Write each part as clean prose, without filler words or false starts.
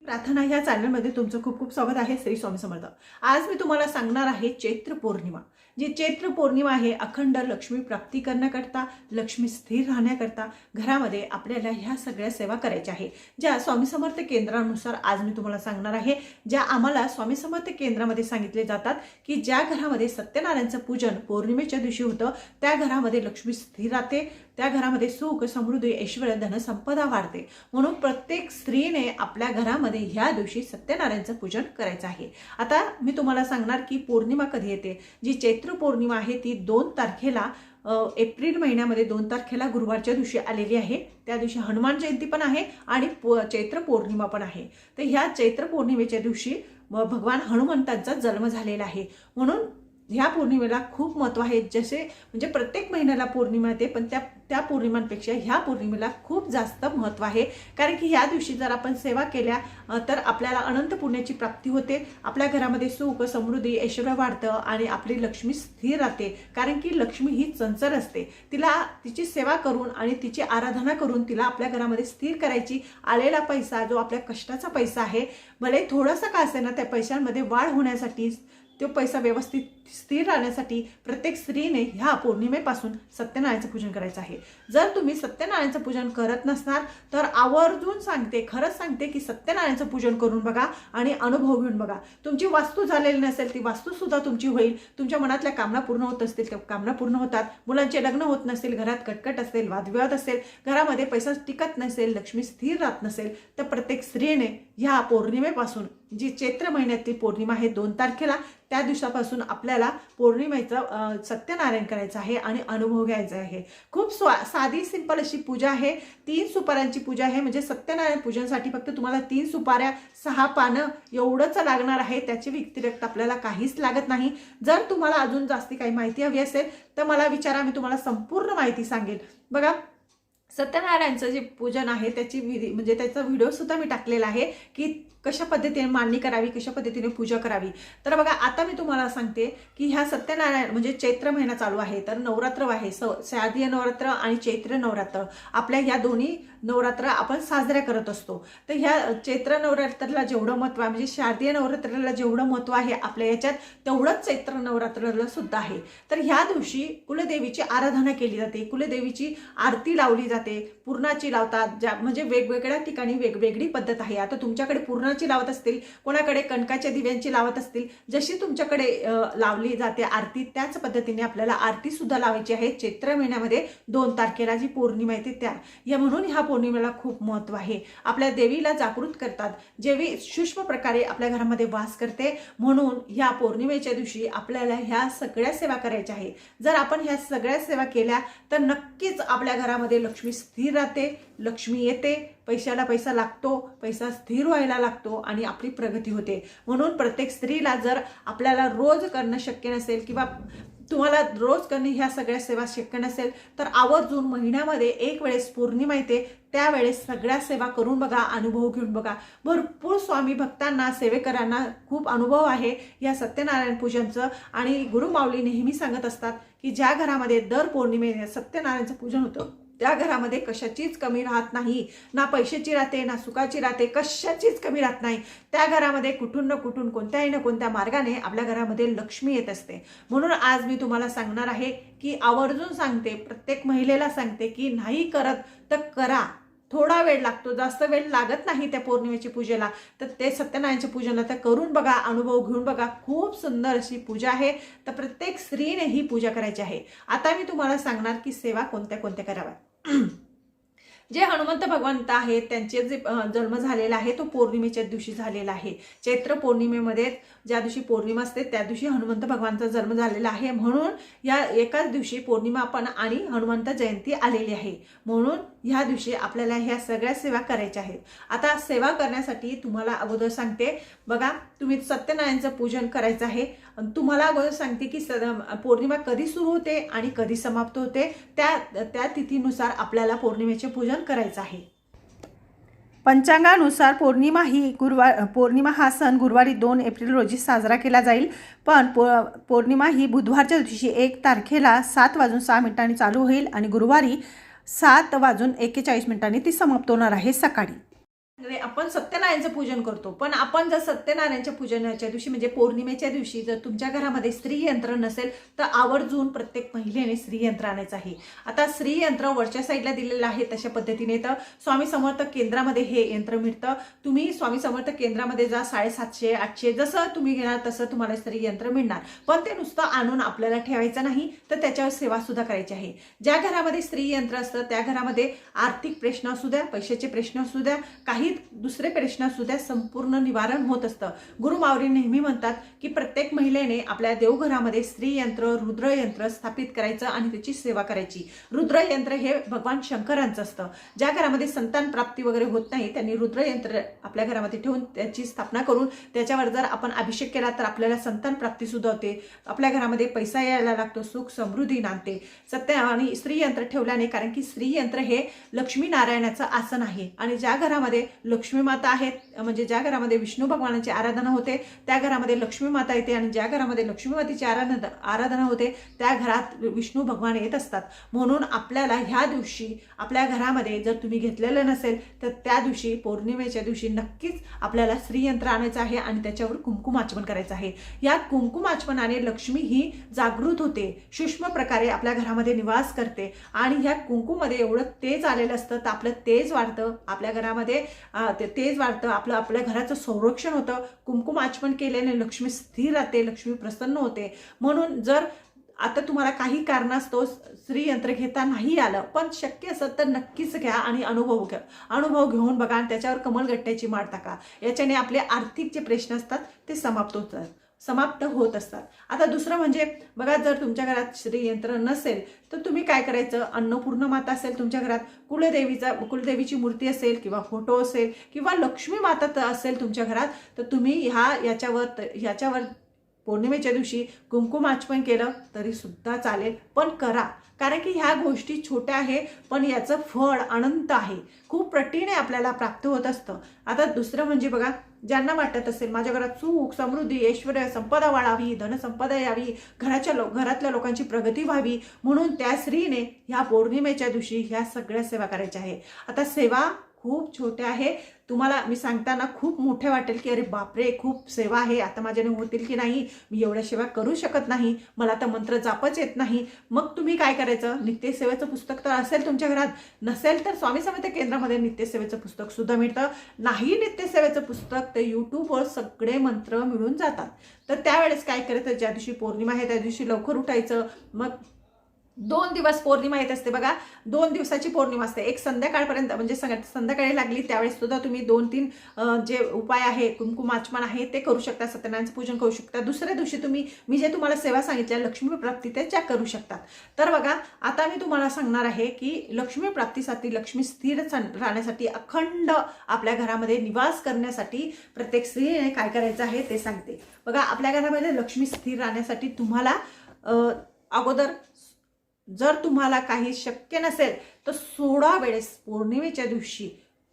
प्रार्थना ह्या चॅनलमध्ये तुमचं खूप खूप स्वागत आहे. श्री स्वामी समर्थ. आज मी तुम्हाला सांगणार आहे चैत्र पौर्णिमा. जी चैत्र पौर्णिमा आहे अखंड लक्ष्मी प्राप्ती करण्याकरता, लक्ष्मी स्थिर राहण्याकरता घरामध्ये आपल्याला ह्या सगळ्या सेवा करायच्या आहे, ज्या स्वामी समर्थ केंद्रानुसार आज मी तुम्हाला सांगणार आहे. ज्या आम्हाला स्वामी समर्थ केंद्रामध्ये सांगितले जातात की ज्या घरामध्ये सत्यनारायणचं पूजन पौर्णिमेच्या दिवशी होतं त्या घरामध्ये लक्ष्मी स्थिर राहते, त्या घरामध्ये सुख समृद्धी ऐश्वर्य धनसंपदा वाढते. म्हणून प्रत्येक स्त्रीने आपल्या घरामध्ये ह्या दिवशी सत्यनारायणचं पूजन करायचं आहे. आता मी तुम्हाला सांगणार की पौर्णिमा कधी येते. जी चैत्र पौर्णिमा आहे ती 2 तारखेला एप्रिल महिन्यामध्ये 2 तारखेला गुरुवारच्या दिवशी आलेली आहे. त्या दिवशी हनुमान जयंती पण आहे आणि चैत्र पौर्णिमा पण आहे. तर ह्या चैत्र पौर्णिमेच्या दिवशी भगवान हनुमंतांचा जन्म झालेला आहे. म्हणून ह्या पौर्णिमेला खूप महत्त्व आहे. जसे म्हणजे प्रत्येक महिन्याला पौर्णिमा येते, पण त्या पौर्णिमांपेक्षा ह्या पौर्णिमेला खूप जास्त महत्त्व आहे. कारण की ह्या दिवशी जर आपण सेवा केल्या तर आपल्याला अनंत पुण्याची प्राप्ती होते. आपल्या घरामध्ये सुख समृद्धी ऐश्वर्य वाढतं आणि आपली लक्ष्मी स्थिर राहते. कारण की लक्ष्मी ही चंचल असते. तिची सेवा करून आणि तिची आराधना करून तिला आपल्या घरामध्ये स्थिर करायची. आलेला पैसा जो आपल्या कष्टाचा पैसा आहे, भले थोडासा का असेना त्या पैशांमध्ये वाढ होण्यासाठी, तो पैसा व्यवस्थित स्थिर राहण्यासाठी प्रत्येक स्त्रीने ह्या पौर्णिमेपासून सत्यनारायणचं पूजन करायचं आहे. जर तुम्ही सत्यनारायणचं पूजन करत नसणार तर आवर्जून सांगते, खरंच सांगते की सत्यनारायणचं पूजन करून बघा आणि अनुभव घेऊन बघा. तुमची वास्तू झालेली नसेल ती वास्तूसुद्धा तुमची होईल. तुमच्या मनातल्या कामना पूर्ण होत असतील त्या कामना पूर्ण होतात. मुलांचे लग्न होत नसेल, घरात कटकट असेल, वादविवाद असेल, घरामध्ये पैसा टिकत नसेल, लक्ष्मी स्थिर राहत नसेल, तर प्रत्येक स्त्रीने ह्या पौर्णिमेपासून, जी चैत्र महिन्यातील पौर्णिमा आहे 2 तारखेला, त्या दिवसापासून आपल्याला पौर्णिमेचं सत्यनारायण करायचं आहे आणि अनुभव घ्यायचा आहे. खूप साधी सिंपल अशी पूजा आहे. 3 सुपाऱ्यांची पूजा आहे. म्हणजे सत्यनारायण पूजनासाठी फक्त तुम्हाला 3 सुपाऱ्या 6 पानं एवढंच लागणार आहे. त्याची व्यतिरिक्त आपल्याला काहीच लागत नाही. जर तुम्हाला अजून जास्ती काही माहिती हवी असेल तर मला विचारा, मी तुम्हाला संपूर्ण माहिती सांगेन. बघा, सत्यनारायणचं जे पूजन आहे त्याची विधी म्हणजे त्याचा व्हिडिओ सुद्धा मी टाकलेला आहे की कशा पद्धतीने मांडणी करावी, कशा पद्धतीने पूजा करावी. तर बघा, आता मी तुम्हाला सांगते की ह्या सत्यनारायण म्हणजे चैत्र महिना चालू आहे, तर नवरात्र आहे. शारदीय नवरात्र आणि चैत्र नवरात्र, आपल्या ह्या दोन्ही नवरात्र आपण साजऱ्या करत असतो. तर ह्या चैत्र नवरात्राला जेवढं महत्त्व आहे, म्हणजे शारदीय नवरात्राला जेवढं महत्त्व आहे आपल्या याच्यात, तेवढंच चैत्र नवरात्राला सुद्धा आहे. तर ह्या दिवशी कुलदेवीची आराधना केली जाते, कुलदेवीची आरती लावली जाते. पूर्णाची लावतात, ज्या म्हणजे वेगवेगळ्या ठिकाणी वेगवेगळी पद्धत आहे. आता तुमच्याकडे पूर्णाची लावत असतील, कोणाकडे कणकाच्या दिव्यांची लावत असतील, जशी तुमच्याकडे लावली जाते आरती त्याच पद्धतीने आपल्याला आरती सुद्धा लावायची आहे. चैत्र महिन्यामध्ये 2 तारखेला जी पौर्णिमा येते त्या म्हणून ह्या पौर्णिमेला खूप महत्त्व आहे. आपल्या देवीला जागृत करतात, देवी सूक्ष्म प्रकारे आपल्या घरामध्ये वास करते. म्हणून ह्या पौर्णिमेच्या दिवशी आपल्याला ह्या सगळ्या सेवा करायच्या आहे. जर आपण ह्या सगळ्या सेवा केल्या तर नक्कीच आपल्या घरामध्ये लक्ष्मी स्थिर राहते, लक्ष्मी येते, पैशाला पैसा लागतो, पैसा स्थिर व्हायला लागतो आणि आपली प्रगती होते. म्हणून प्रत्येक स्त्रीला जर आपल्याला रोज करणं शक्य नसेल किंवा तुम्हाला रोज करणे ह्या सगळ्या सेवा शक्य नसेल तर आवर्जून महिन्यामध्ये एक वेळेस पौर्णिमा येते त्यावेळेस सगळ्या सेवा करून बघा, अनुभव घेऊन बघा. भरपूर स्वामी भक्तांना, सेवेकरांना खूप अनुभव आहे या सत्यनारायण पूजनचं. आणि गुरुमाऊली नेहमी सांगत असतात की ज्या घरामध्ये दर पौर्णिमेने सत्यनारायणचं पूजन होतं त्या घरामध्ये कशाचीच कमी राहत नाही. ना पैशाची राहते, ना सुखाची राहते, कशाचीच कमी राहत नाही. त्या घरामध्ये कुठून ना कुठून, कोणत्याही ना कोणत्या मार्गाने आपल्या घरामध्ये लक्ष्मी येत असते. म्हणून आज मी तुम्हाला सांगणार आहे की आवर्जून सांगते, प्रत्येक महिलेला सांगते की नाही करत तर करा. थोडा वेळ लागतो, जास्त वेळ लागत नाही त्या पौर्णिमेच्या पूजेला. तर ते सत्यनारायणच्या पूजेला तर करून बघा, अनुभव घेऊन बघा. खूप सुंदर अशी पूजा आहे. तर प्रत्येक स्त्रीने ही पूजा करायची आहे. आता मी तुम्हाला सांगणार की सेवा कोणत्या कोणत्या कराव्या. जे हनुमंत भगवंत आहेत त्यांचे जे जन्म झालेला आहे तो पौर्णिमेच्या दिवशी झालेला आहे. चैत्र पौर्णिमेमध्ये ज्या दिवशी पौर्णिमा असते त्या दिवशी हनुमंत भगवानचा जन्म झालेला आहे. म्हणून या एकाच दिवशी पौर्णिमा पण आणि हनुमंत जयंती आलेली आहे. म्हणून ह्या दिवशी आपल्याला ह्या सगळ्या सेवा करायच्या आहेत. आता सेवा करण्यासाठी तुम्हाला अगोदर सांगते, बघा, तुम्ही सत्यनारायणचं पूजन करायचं आहे. तुम्हाला अगोदर सांगते की पौर्णिमा कधी सुरू होते आणि कधी समाप्त होते, त्या तिथीनुसार आपल्याला पौर्णिमेचे पूजन करायचं आहे. पंचांगानुसार पौर्णिमा हा सण गुरुवारी 2 एप्रिल रोजी साजरा केला जाईल. पण पौर्णिमा ही बुधवारच्या दिवशी 1 तारखेला 7:06 चालू होईल आणि गुरुवारी 7:41 ती समाप्त होणार आहे सकाळी. अरे आपण सत्यनारायणचं पूजन करतो, पण आपण जर सत्यनारायणच्या पूजनाच्या दिवशी म्हणजे पौर्णिमेच्या दिवशी जर तुमच्या घरामध्ये स्त्री यंत्र नसेल तर आवर्जून प्रत्येक महिलेने स्त्री यंत्र आणायचं आहे. आता स्त्री यंत्र वरच्या साईडला दिलेलं आहे तशा पद्धतीने तर स्वामी समर्थ केंद्रामध्ये हे यंत्र मिळतं. तुम्ही स्वामी समर्थ केंद्रामध्ये जा, 750 800 जसं तुम्ही घेणार तसं तुम्हाला स्त्री यंत्र मिळणार. पण ते नुसतं आणून आपल्याला ठेवायचं नाही, तर त्याच्यावर सेवा सुद्धा करायची आहे. ज्या घरामध्ये स्त्री यंत्र असतं त्या घरामध्ये आर्थिक प्रश्न असू द्या, पैशाचे प्रश्न असू द्या, काही दुसरे प्रश्न सुद्धा संपूर्ण निवारण होत असतं. गुरु माऊली नेहमी म्हणतात की प्रत्येक महिलेने आपल्या देवघरामध्ये स्त्री यंत्र, रुद्र यंत्र स्थापित करायचं आणि त्याची सेवा करायची. रुद्र यंत्र हे भगवान शंकरांचं असतं. ज्या घरामध्ये संतान प्राप्ती वगैरे होत नाही त्यांनी रुद्र यंत्र आपल्या घरामध्ये ठेवून त्याची स्थापना करून त्याच्यावर जर आपण अभिषेक केला तर आपल्याला संतान प्राप्ती सुद्धा होते. आपल्या घरामध्ये पैसा यायला लागतो, सुख समृद्धी नांदते. सत्य आणि स्त्री यंत्र ठेवल्याने, कारण की स्त्री यंत्र हे लक्ष्मी नारायणाचं आसन आहे आणि ज्या घरामध्ये लक्ष्मी माता आहेत, म्हणजे ज्या घरामध्ये विष्णू भगवानाची आराधना होते त्या घरामध्ये लक्ष्मी माता येते आणि ज्या घरामध्ये लक्ष्मी मातेची आराधना होते त्या घरात विष्णू भगवान येत असतात. म्हणून आपल्याला ह्या दिवशी आपल्या घरामध्ये जर तुम्ही घेतलेलं नसेल तर त्या दिवशी पौर्णिमेच्या दिवशी नक्कीच आपल्याला श्रीयंत्र आणायचं आहे आणि त्याच्यावर कुंकुम आचमन करायचं आहे. या कुंकुम आचमनाने लक्ष्मी ही जागृत होते, सूक्ष्म प्रकारे आपल्या घरामध्ये निवास करते आणि ह्या कुंकुमध्ये एवढं तेज आलेलं असतं तर आपलं तेज वाढतं, आपल्या घरामध्ये तेज वाढतं, आपल्या घराचं संरक्षण होतं. कुंकुम आचमन केल्याने लक्ष्मी स्थिर राहते, लक्ष्मी प्रसन्न होते. म्हणून जर आता तुम्हाला काही कारणास्तव श्रीयंत्र घेता नाही आलं पण शक्य असेल तर नक्कीच घ्या आणि अनुभव घेऊन बघा आणि त्याच्यावर कमलगट्ट्याची माळ टाका. याच्याने आपले आर्थिक जे प्रश्न असतात ते समाप्त होत असतात. आता दुसरं म्हणजे बघा, जर तुमच्या घरात श्रीयंत्र नसेल तर तुम्ही काय करायचं, अन्नपूर्ण माता असेल तुमच्या घरात, कुलदेवीची मूर्ती असेल किंवा फोटो असेल किंवा लक्ष्मी माता असेल तुमच्या घरात, तर तुम्ही ह्याच्यावर पौर्णिमेच्या दिवशी कुंकुम आचमन केलं तरी सुद्धा चालेल, पण करा. कारण की ह्या गोष्टी छोट्या आहे पण याचं फळ अनंत आहे, खूप पटीने आपल्याला प्राप्त होत असतं. आता दुसरं म्हणजे बघा, ज्यांना वाटत असेल माझ्या घरात सुख समृद्धी ऐश्वर संपदा वाढावी, धनसंपदा यावी, घरातल्या लोकांची प्रगती व्हावी, म्हणून त्या स्त्रीने ह्या पौर्णिमेच्या दिवशी ह्या सगळ्या सेवा करायच्या आहे. आता सेवा खूप छोट्या आहे, तुम्हाला मी सांगताना खूप मोठे वाटेल की अरे बापरे खूप सेवा आहे, आता माझ्याने होतील की नाही, मी एवढ्या सेवा करू शकत नाही, मला तर मंत्र जापच येत नाही. मग तुम्ही काय करायचं, नित्यसेवेचं पुस्तक तर असेल तुमच्या घरात, नसेल तर स्वामी समर्थ केंद्रामध्ये नित्यसेवेचं पुस्तक सुद्धा मिळतं. नाही नित्यसेवेचं पुस्तक तर यूट्यूबवर सगळे मंत्र मिळून जातात. तर त्यावेळेस काय करायचं, ज्या दिवशी पौर्णिमा आहे त्या दिवशी लवकर उठायचं. मग 2 दिवस पौर्णिमा येत असते बघा, 2 दिवसाची पौर्णिमा असते. एक संध्याकाळपर्यंत म्हणजे संध्याकाळी लागली त्यावेळेस सुद्धा तुम्ही 2-3 जे उपाय आहे, कुंकुम आचमन आहे ते करू शकता, सत्यनारायणचं पूजन करू शकता. दुसऱ्या दिवशी मी जे तुम्हाला सेवा सांगितल्या लक्ष्मी प्राप्ती त्याच्या करू शकतात. तर बघा, आता मी तुम्हाला सांगणार आहे की लक्ष्मी प्राप्तीसाठी, लक्ष्मी स्थिर राहण्यासाठी, अखंड आपल्या घरामध्ये निवास करण्यासाठी प्रत्येक स्त्रीने काय करायचं आहे ते सांगते. बघा, आपल्या घरामध्ये लक्ष्मी स्थिर राहण्यासाठी तुम्हाला अगोदर जर तुम्हाला काही शक्य नसेल तर 16 वेळेस पौर्णिमेच्या दिवशी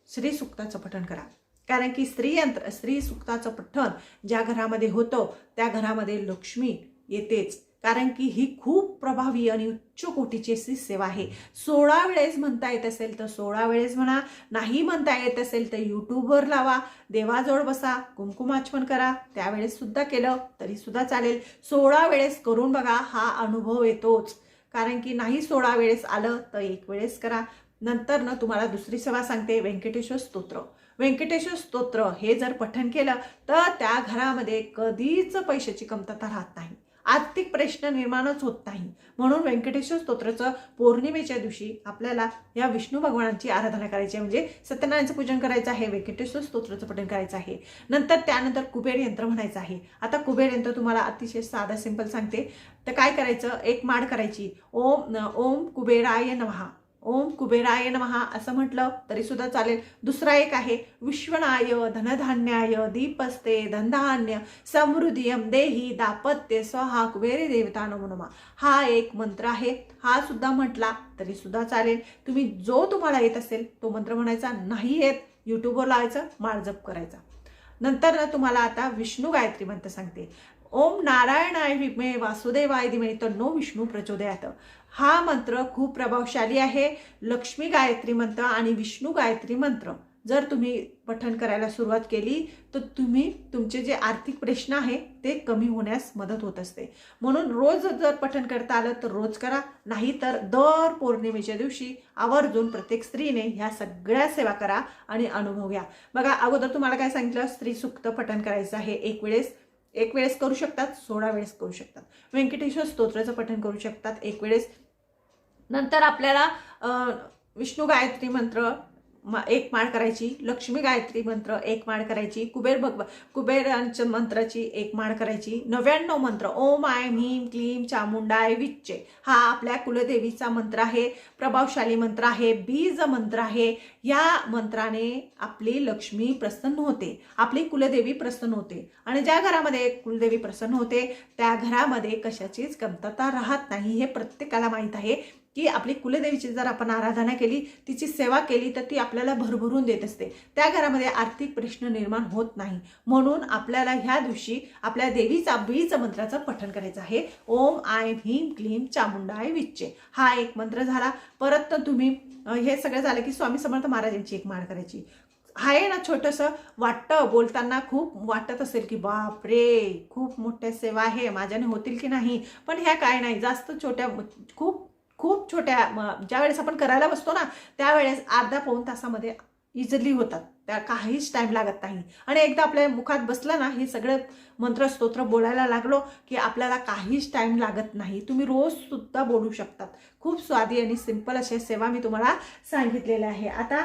श्री सुक्ताचं पठण करा. कारण की स्त्री सुक्ताचं पठण ज्या घरामध्ये होतं त्या घरामध्ये लक्ष्मी येतेच. कारण की ही खूप प्रभावी आणि उच्च कोटीची अशी सेवा आहे. 16 वेळेस म्हणता येत असेल तर 16 वेळेस म्हणा, नाही म्हणता येत असेल तर यूट्यूबवर लावा, देवाजवळ बसा, कुंकुमाचमन करा, त्यावेळेस सुद्धा केलं तरी सुद्धा चालेल. 16 वेळेस करून बघा, हा अनुभव येतोच. कारण की नाही 16 वेळेस आलं तर 1 वेळेस करा. नंतर तुम्हाला दुसरी सेवा सांगते, व्यंकटेश्वर स्तोत्र. व्यंकटेश्वर स्तोत्र हे जर पठण केलं तर त्या घरामध्ये कधीच पैशाची कमतरता राहत नाही, आर्थिक प्रश्न निर्माणच होत नाही. म्हणून व्यंकटेश्वर स्तोत्राचं पौर्णिमेच्या दिवशी आपल्याला या विष्णू भगवानांची आराधना करायची आहे, म्हणजे सत्यनारायणचं पूजन करायचं आहे, व्यंकटेश्वर स्तोत्राचं पठण करायचं आहे. त्यानंतर कुबेर यंत्र म्हणायचं आहे. आता कुबेर यंत्र तुम्हाला अतिशय साधा सिंपल सांगते. तर काय करायचं, एक माळ करायची, ओम कुबेराय नमः, ओम कुबेराय नमः असं म्हटलं तरी सुद्धा चालेल. दुसरा एक आहे, विश्वनाय धनधान्याय दीपस्ते धनधान्य समृद्धियम देही दापत्य स्वाहा कुबेरी देवता नमो नमः, हा एक मंत्र आहे. हा सुद्धा म्हटला तरी सुद्धा चालेल. तुम्ही जो तुम्हाला येत असेल तो मंत्र म्हणायचा, नाही येत यूट्यूबवर लावायचं, माळ जप करायचा. नंतर तुम्हाला आता विष्णू गायत्री मंत्र सांगते. ओम नारायणाय विद्महे वासुदेवाय धीमहि तन्नो विष्णू प्रचोदयात. हा मंत्र खूप प्रभावशाली आहे. लक्ष्मी गायत्री मंत्र आणि विष्णू गायत्री मंत्र जर तुम्ही पठण करायला सुरुवात केली तर तुमचे जे आर्थिक प्रश्न आहे ते कमी होण्यास मदत होत असते. म्हणून रोज जर पठण करता आलं तर रोज करा, नाही तर दर पौर्णिमेच्या दिवशी आवर्जून प्रत्येक स्त्रीने ह्या सगळ्या सेवा करा आणि अनुभव घ्या. बघा, अगोदर तुम्हाला काय सांगितलं, स्त्री सुक्त पठण करायचं आहे. एक वेळेस करू शकतात, 16 वेळेस करू शकतात. व्यंकटेश्वर स्तोत्राचं पठण करू शकतात 1 वेळेस. नंतर आपल्याला विष्णू गायत्री मंत्र 1 माळ करायची, लक्ष्मी गायत्री मंत्र 1 माळ करायची, कुबेरांच्या मंत्राची 1 माळ करायची, 99 मंत्र ओम ऐं ह्रीं क्लीं चामुंडाय विच्चे हा आपल्या कुलदेवीचा मंत्र आहे, प्रभावशाली मंत्र आहे, बीज मंत्र आहे. या मंत्राने आपली लक्ष्मी प्रसन्न होते, आपली कुलदेवी प्रसन्न होते. आणि ज्या घरामध्ये कुलदेवी प्रसन्न होते त्या घरामध्ये कशाचीच कमतरता राहत नाही. हे प्रत्येकाला माहीत आहे की आपली कुलदेवीची जर आपण आराधना केली, तिची सेवा केली तर ती आपल्याला भरभरून देत असते. त्या घरामध्ये आर्थिक प्रश्न निर्माण होत नाही. म्हणून आपल्याला ह्या दिवशी आपल्या देवीचा बीज मंत्राचं पठण करायचं आहे. ओम ऐं ह्रीं क्लीं चामुंडाय विच्चे हा 1 मंत्र झाला. परत तुम्ही हे सगळं झालं की स्वामी समर्थ महाराजांची 1 माळ करायची आहे ना. छोटंसं वाटतं, बोलताना खूप वाटत असेल की बाप रे खूप मोठ्या सेवा आहे, माझ्याने होतील की नाही, पण ह्या काय नाही, जास्त छोट्या, खूप छोट्या, ज्यावेळेस आपण करायला बसतो ना त्यावेळेस अर्धा पाऊण तासामध्ये इझिली होतात, त्या काहीच टाईम लागत नाही. आणि एकदा आपल्या मुखात बसलं ना हे सगळं मंत्र स्तोत्र बोलायला लागलो की आपल्याला काहीच टाईम लागत नाही. तुम्ही रोज सुद्धा बोलू शकतात. खूप स्वादी आणि सिंपल अशा सेवा मी तुम्हाला सांगितलेल्या आहे. आता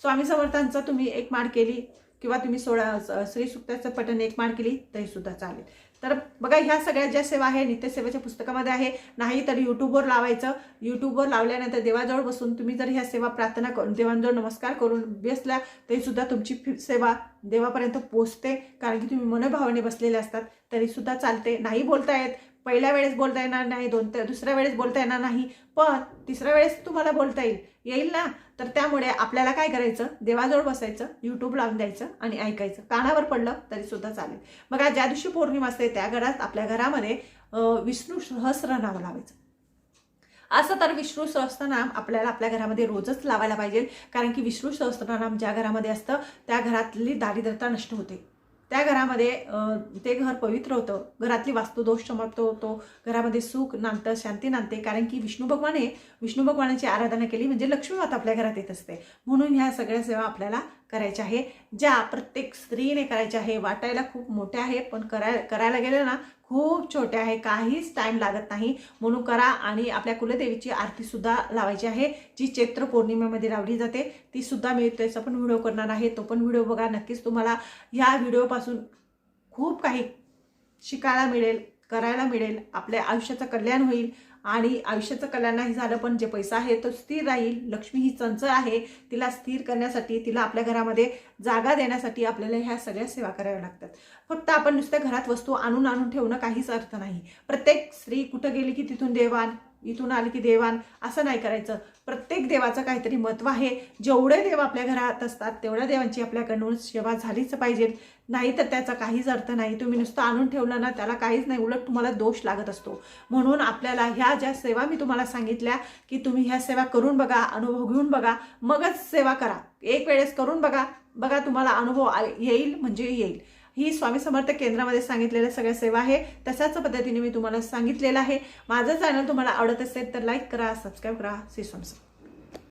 स्वामी समर्थांचं तुम्ही 1 माळ केली किंवा तुम्ही श्री सुक्ताचं पठण 1 माळ केली तरी सुद्धा चालेल. तर बघा, ह्या सगळ्या ज्या सेवा आहे नित्यसेवेच्या पुस्तकामध्ये आहे, नाही तर यूट्यूबवर लावायचं. यूट्यूबवर लावल्यानंतर देवाजवळ बसून तुम्ही जर ह्या सेवा प्रार्थना करून देवांजवळ नमस्कार करून बसल्या तरी सुद्धा तुमची सेवा देवापर्यंत पोचते, कारण की तुम्ही मनोभावाने बसलेले असतात. तरी सुद्धा चालते. नाही बोलता येत, पहिल्या वेळेस बोलता येणार नाही, दुसऱ्या वेळेस बोलता येणार नाही, पण तिसऱ्या वेळेस तुम्हाला बोलता येईल ना. तर त्यामुळे आपल्याला काय करायचं, देवाजवळ बसायचं, यूट्यूब लावून द्यायचं आणि ऐकायचं. कानावर पडलं तरी सुद्धा चालेल. बघा, ज्या दिवशी पौर्णिमा असते त्या घरात आपल्या घरामध्ये विष्णू सहस्रनाम लावायचं. असं तर विष्णू सहस्त्रनाम आपल्याला आपल्या घरामध्ये रोजच लावायला पाहिजे, कारण की विष्णू सहस्त्रनाम ज्या घरामध्ये असतं त्या घरातली दारिद्र्यता नष्ट होते, त्या घरामध्ये ते घर पवित्र होतं, घरातली वास्तुदोष समाप्त होतो, घरामध्ये सुख नांदतं, शांती नांदते. कारण की विष्णू भगवानाची आराधना केली म्हणजे लक्ष्मी माता आपल्या घरात येत असते. म्हणून ह्या सगळ्या सेवा आपल्याला करायच्या आहे, ज्या प्रत्येक स्त्रीने करायच्या आहे. वाटायला खूप मोठ्या आहे, पण करायला गेलं ना खूप छोट्या आहे, काहीच टाईम लागत नाही. म्हणून करा. आणि आपल्या कुलदेवीची आरती सुद्धा लावायची आहे, जी चैत्र पौर्णिमेमध्ये लावली जाते. ती सुद्धा मी त्याचा पण व्हिडिओ करणार आहे, तो पण व्हिडिओ बघा. नक्कीच तुम्हाला ह्या व्हिडिओपासून खूप काही शिकायला मिळेल, करायला मिळेल. आपल्या आयुष्याचं कल्याण होईल. आणि आयुष्याचं कल्याण नाही झालं पण जे पैसा आहे तो स्थिर राहील. लक्ष्मी ही चंचल आहे, तिला स्थिर करण्यासाठी, तिला आपल्या घरामध्ये जागा देण्यासाठी आपल्याला ह्या सगळ्या सेवा कराव्या लागतात. फक्त आपण नुसत्या घरात वस्तू आणून ठेवणं काहीच अर्थ नाही. प्रत्येक स्त्री कुठं गेली की तिथून देवाण, इथून आली की देवाण, असं नाही करायचं. प्रत्येक देवाचं काहीतरी महत्त्व आहे. जेवढे देव आपल्या घरात असतात तेवढ्या देवांची आपल्याकडून सेवा झालीच पाहिजे, नाही तर त्याचा काहीच अर्थ नाही. तुम्ही नुसतं आणून ठेवलं ना त्याला काहीच नाही, उलट तुम्हाला दोष लागत असतो. म्हणून आपल्याला ह्या ज्या सेवा मी तुम्हाला सांगितल्या की तुम्ही ह्या सेवा करून बघा, अनुभव घेऊन बघा, मगच सेवा करा. 1 वेळेस करून बघा तुम्हाला अनुभव येईल म्हणजे येईल. ही स्वामी समर्थ केंद्रामध्ये सांगितलेल्या सगळ्या सेवा आहे, तशाच पद्धतीने मी तुम्हाला सांगितलेलं आहे. माझं चॅनल तुम्हाला आवडत असेल तर लाईक करा, सबस्क्राईब करा. श्री स्वामी समर्थ.